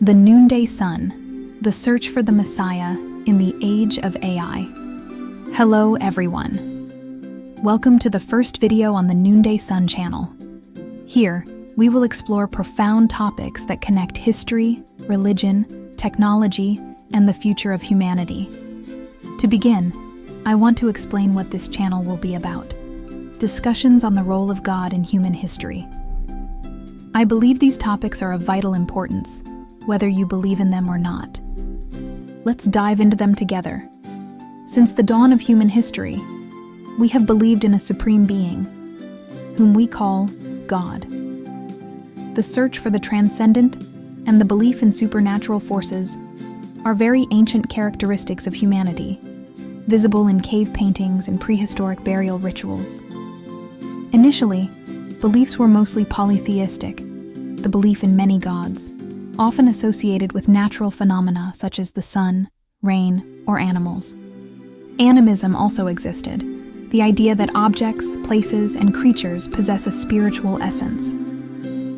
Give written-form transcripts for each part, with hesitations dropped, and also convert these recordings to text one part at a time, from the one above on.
The Noonday Sun, the search for the Messiah in the age of AI. Hello everyone. Welcome to the first video on the Noonday Sun channel. Here, we will explore profound topics that connect history, religion, technology, and the future of humanity. To begin, I want to explain what this channel will be about. Discussions on the role of God in human history. I believe these topics are of vital importance, whether you believe in them or not. Let's dive into them together. Since the dawn of human history, we have believed in a supreme being, whom we call God. The search for the transcendent and the belief in supernatural forces are very ancient characteristics of humanity, visible in cave paintings and prehistoric burial rituals. Initially, beliefs were mostly polytheistic, the belief in many gods, often associated with natural phenomena such as the sun, rain, or animals. Animism also existed, the idea that objects, places, and creatures possess a spiritual essence.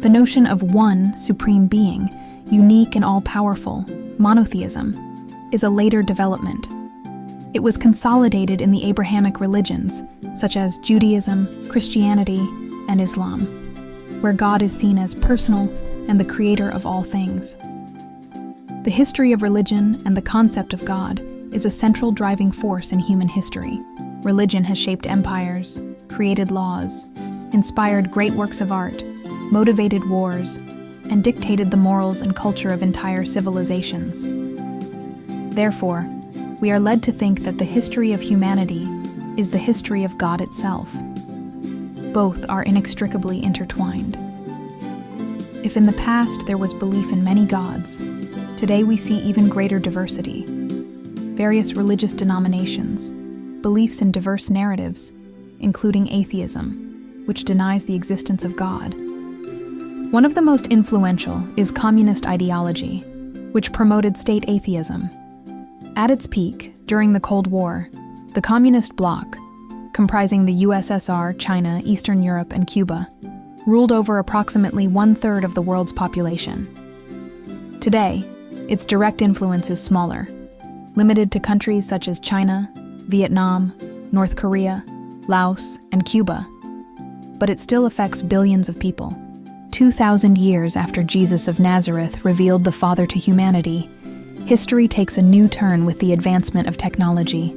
The notion of one supreme being, unique and all-powerful, monotheism, is a later development. It was consolidated in the Abrahamic religions, such as Judaism, Christianity, and Islam, where God is seen as personal and the creator of all things. The history of religion and the concept of God is a central driving force in human history. Religion has shaped empires, created laws, inspired great works of art, motivated wars, and dictated the morals and culture of entire civilizations. Therefore, we are led to think that the history of humanity is the history of God itself. Both are inextricably intertwined. If in the past there was belief in many gods, today we see even greater diversity. Various religious denominations, beliefs in diverse narratives, including atheism, which denies the existence of God. One of the most influential is communist ideology, which promoted state atheism. At its peak, during the Cold War, the Communist bloc, comprising the USSR, China, Eastern Europe, and Cuba, ruled over approximately 1/3 of the world's population. Today, its direct influence is smaller, limited to countries such as China, Vietnam, North Korea, Laos, and Cuba, but it still affects billions of people. 2,000 years after Jesus of Nazareth revealed the Father to humanity, history takes a new turn with the advancement of technology.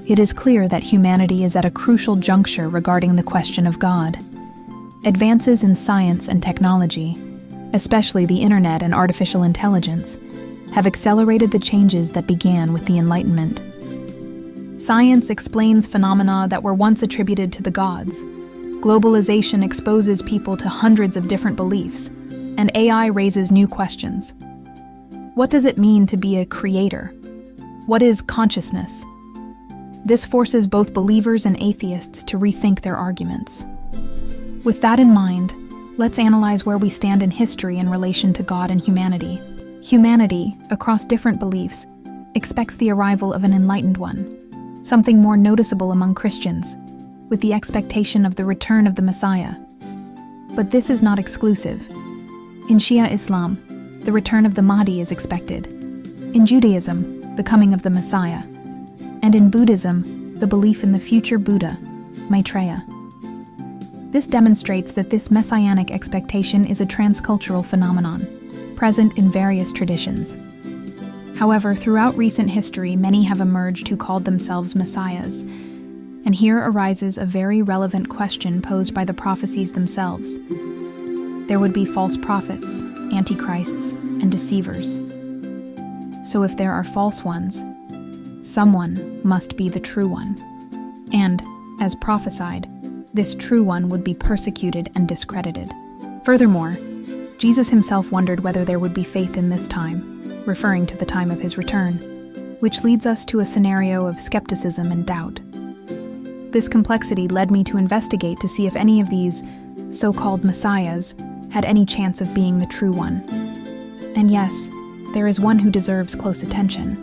It is clear that humanity is at a crucial juncture regarding the question of God. Advances in science and technology, especially the internet and artificial intelligence, have accelerated the changes that began with the Enlightenment. Science explains phenomena that were once attributed to the gods. Globalization exposes people to hundreds of different beliefs, and AI raises new questions. What does it mean to be a creator? What is consciousness? This forces both believers and atheists to rethink their arguments. With that in mind, let's analyze where we stand in history in relation to God and humanity. Humanity, across different beliefs, expects the arrival of an enlightened one, something more noticeable among Christians, with the expectation of the return of the Messiah. But this is not exclusive. In Shia Islam, the return of the Mahdi is expected. In Judaism, the coming of the Messiah. And in Buddhism, the belief in the future Buddha, Maitreya. This demonstrates that this messianic expectation is a transcultural phenomenon, present in various traditions. However, throughout recent history, many have emerged who called themselves messiahs, and here arises a very relevant question posed by the prophecies themselves. There would be false prophets, antichrists, and deceivers. So if there are false ones, someone must be the true one. And, as prophesied, this true one would be persecuted and discredited. Furthermore, Jesus himself wondered whether there would be faith in this time, referring to the time of his return, which leads us to a scenario of skepticism and doubt. This complexity led me to investigate to see if any of these so-called messiahs had any chance of being the true one. And yes, there is one who deserves close attention.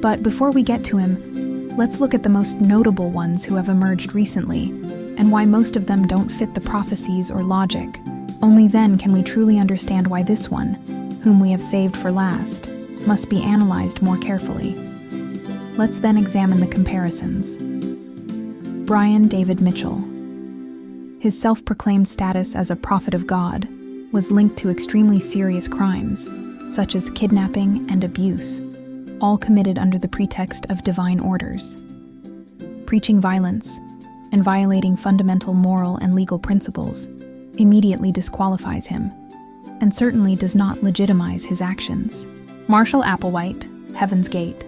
But before we get to him, let's look at the most notable ones who have emerged recently, and why most of them don't fit the prophecies or logic. Only then can we truly understand why this one, whom we have saved for last, must be analyzed more carefully. Let's then examine the comparisons. Brian David Mitchell. His self-proclaimed status as a prophet of God was linked to extremely serious crimes, such as kidnapping and abuse, all committed under the pretext of divine orders. Preaching violence and violating fundamental moral and legal principles immediately disqualifies him, and certainly does not legitimize his actions. Marshall Applewhite, Heaven's Gate.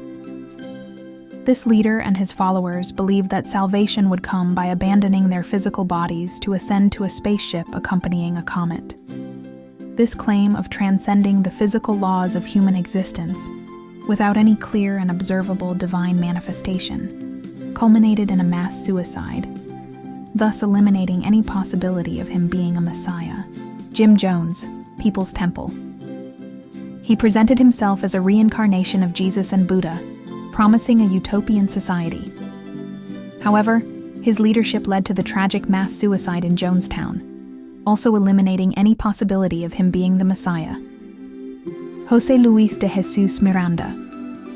This leader and his followers believed that salvation would come by abandoning their physical bodies to ascend to a spaceship accompanying a comet. This claim of transcending the physical laws of human existence, without any clear and observable divine manifestation, culminated in a mass suicide, thus eliminating any possibility of him being a Messiah. Jim Jones, People's Temple. He presented himself as a reincarnation of Jesus and Buddha, promising a utopian society. However, his leadership led to the tragic mass suicide in Jonestown, also eliminating any possibility of him being the Messiah. José Luis de Jesus Miranda,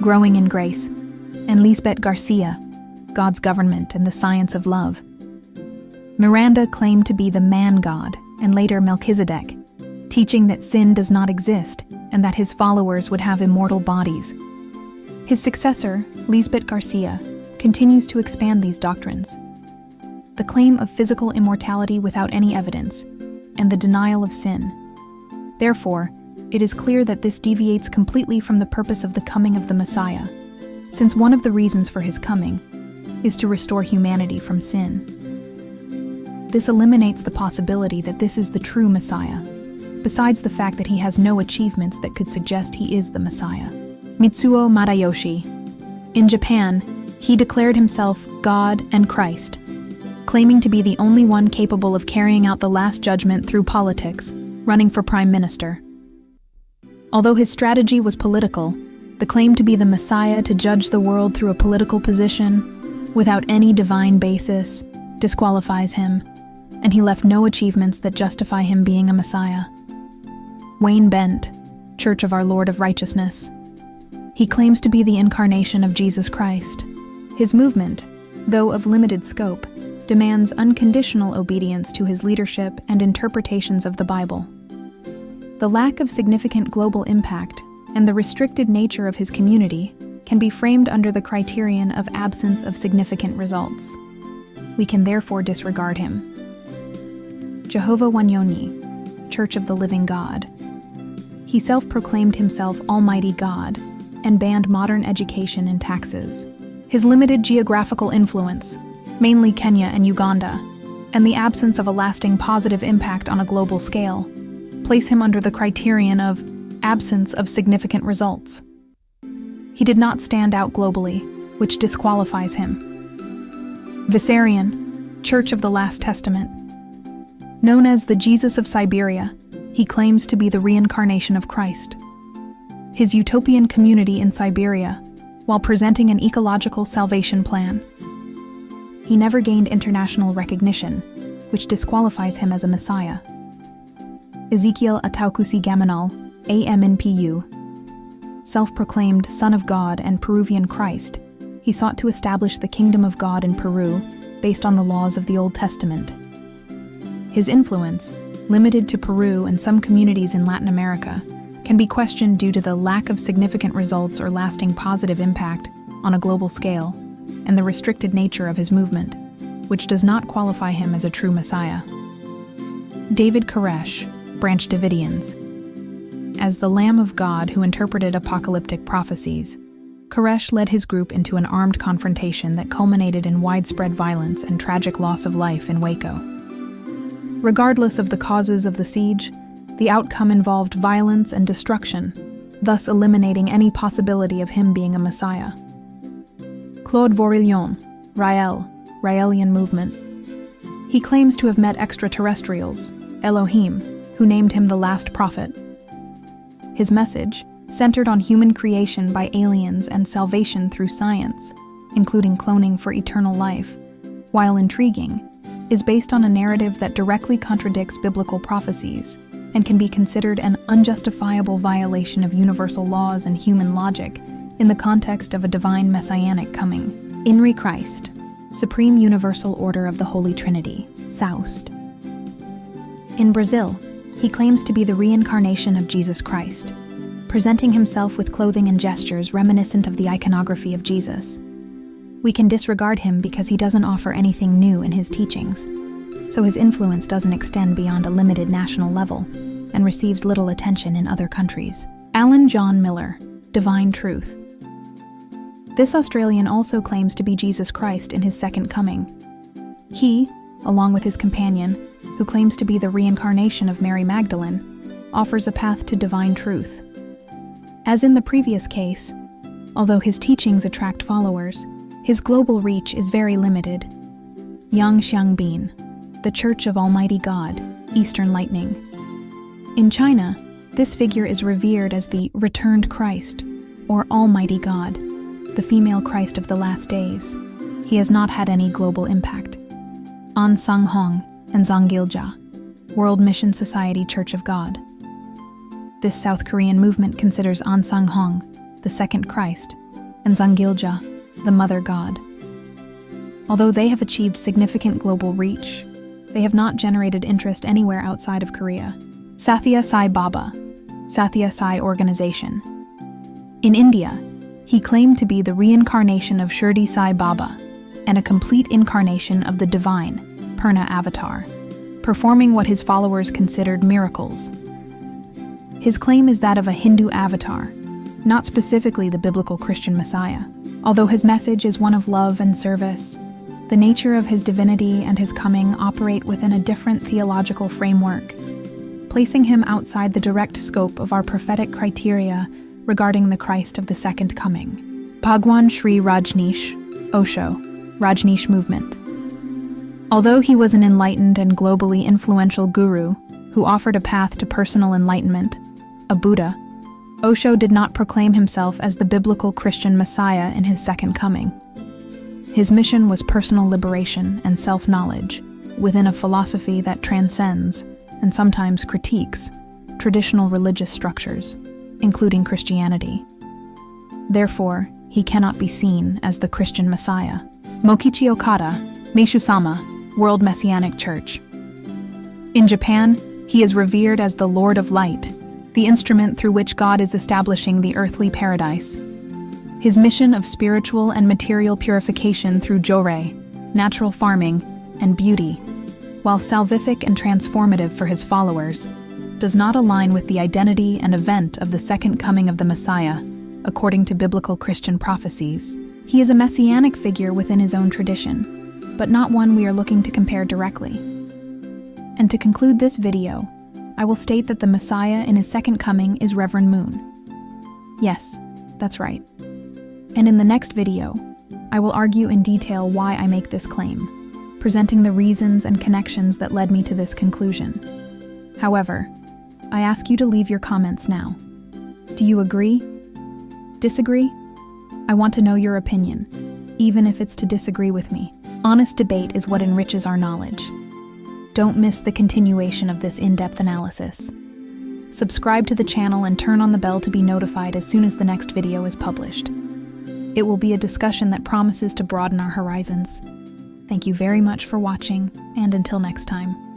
Growing in Grace, and Lisbeth Garcia, God's Government and the Science of Love. Miranda claimed to be the man-God and later Melchizedek, teaching that sin does not exist and that his followers would have immortal bodies. His successor, Lisbeth Garcia, continues to expand these doctrines. The claim of physical immortality without any evidence, and the denial of sin. Therefore, it is clear that this deviates completely from the purpose of the coming of the Messiah, since one of the reasons for his coming is to restore humanity from sin. This eliminates the possibility that this is the true Messiah, besides the fact that he has no achievements that could suggest he is the Messiah. Mitsuo Madayoshi. In Japan, he declared himself God and Christ, claiming to be the only one capable of carrying out the Last Judgment through politics, running for prime minister. Although his strategy was political, the claim to be the Messiah to judge the world through a political position, without any divine basis, disqualifies him, and he left no achievements that justify him being a Messiah. Wayne Bent, Church of Our Lord of Righteousness. He claims to be the incarnation of Jesus Christ. His movement, though of limited scope, demands unconditional obedience to his leadership and interpretations of the Bible. The lack of significant global impact and the restricted nature of his community can be framed under the criterion of absence of significant results. We can therefore disregard him. Jehovah Wanyonyi, Church of the Living God. He self-proclaimed himself Almighty God and banned modern education and taxes. His limited geographical influence, mainly Kenya and Uganda, and the absence of a lasting positive impact on a global scale, place him under the criterion of absence of significant results. He did not stand out globally, which disqualifies him. Vissarion, Church of the Last Testament. Known as the Jesus of Siberia, he claims to be the reincarnation of Christ. His utopian community in Siberia, while presenting an ecological salvation plan. He never gained international recognition, which disqualifies him as a Messiah. Ezekiel Ataukusi Gamanal, AMNPU. Self-proclaimed Son of God and Peruvian Christ, he sought to establish the kingdom of God in Peru based on the laws of the Old Testament. His influence, limited to Peru and some communities in Latin America, can be questioned due to the lack of significant results or lasting positive impact on a global scale, and the restricted nature of his movement, which does not qualify him as a true Messiah. David Koresh, Branch Davidians. As the Lamb of God who interpreted apocalyptic prophecies, Koresh led his group into an armed confrontation that culminated in widespread violence and tragic loss of life in Waco. Regardless of the causes of the siege, the outcome involved violence and destruction, thus eliminating any possibility of him being a Messiah. Claude Vorillon, Raelian movement. He claims to have met extraterrestrials, Elohim, who named him the last prophet. His message, centered on human creation by aliens and salvation through science, including cloning for eternal life, while intriguing, is based on a narrative that directly contradicts biblical prophecies and can be considered an unjustifiable violation of universal laws and human logic in the context of a divine messianic coming. INRI Christ, Supreme Universal Order of the Holy Trinity, SAUST. In Brazil, he claims to be the reincarnation of Jesus Christ, presenting himself with clothing and gestures reminiscent of the iconography of Jesus. We can disregard him because he doesn't offer anything new in his teachings, so his influence doesn't extend beyond a limited national level and receives little attention in other countries. Alan John Miller, Divine Truth. This Australian also claims to be Jesus Christ in his second coming. He, along with his companion, who claims to be the reincarnation of Mary Magdalene, offers a path to divine truth. As in the previous case, although his teachings attract followers, his global reach is very limited. Yang Xiangbin, the Church of Almighty God, Eastern Lightning. In China, this figure is revered as the returned Christ, or Almighty God, the female Christ of the last days. He has not had any global impact. An Sang Hong and Zangilja, World Mission Society Church of God. This South Korean movement considers An Sang Hong, the second Christ, and Zangilja, the Mother God. Although they have achieved significant global reach, they have not generated interest anywhere outside of Korea. Sathya Sai Baba, Sathya Sai Organization. In India, he claimed to be the reincarnation of Shirdi Sai Baba and a complete incarnation of the divine, Purna avatar, performing what his followers considered miracles. His claim is that of a Hindu avatar, not specifically the biblical Christian Messiah. Although his message is one of love and service, the nature of his divinity and his coming operate within a different theological framework, placing him outside the direct scope of our prophetic criteria regarding the Christ of the second coming. Bhagwan Sri Rajneesh, Osho, Rajneesh movement. Although he was an enlightened and globally influential guru who offered a path to personal enlightenment, a Buddha, Osho did not proclaim himself as the biblical Christian Messiah in his second coming. His mission was personal liberation and self-knowledge within a philosophy that transcends and sometimes critiques traditional religious structures, including Christianity. Therefore, he cannot be seen as the Christian Messiah. Mokichi Okada, Meishu-sama, World Messianic Church. In Japan, he is revered as the Lord of Light, the instrument through which God is establishing the earthly paradise. His mission of spiritual and material purification through jorei, natural farming, and beauty, while salvific and transformative for his followers, does not align with the identity and event of the second coming of the Messiah, according to biblical Christian prophecies. He is a messianic figure within his own tradition, but not one we are looking to compare directly. And to conclude this video, I will state that the Messiah in his second coming is Reverend Moon. Yes, that's right. And in the next video, I will argue in detail why I make this claim, presenting the reasons and connections that led me to this conclusion. However, I ask you to leave your comments now. Do you agree? Disagree? I want to know your opinion, even if it's to disagree with me. Honest debate is what enriches our knowledge. Don't miss the continuation of this in-depth analysis. Subscribe to the channel and turn on the bell to be notified as soon as the next video is published. It will be a discussion that promises to broaden our horizons. Thank you very much for watching, and until next time.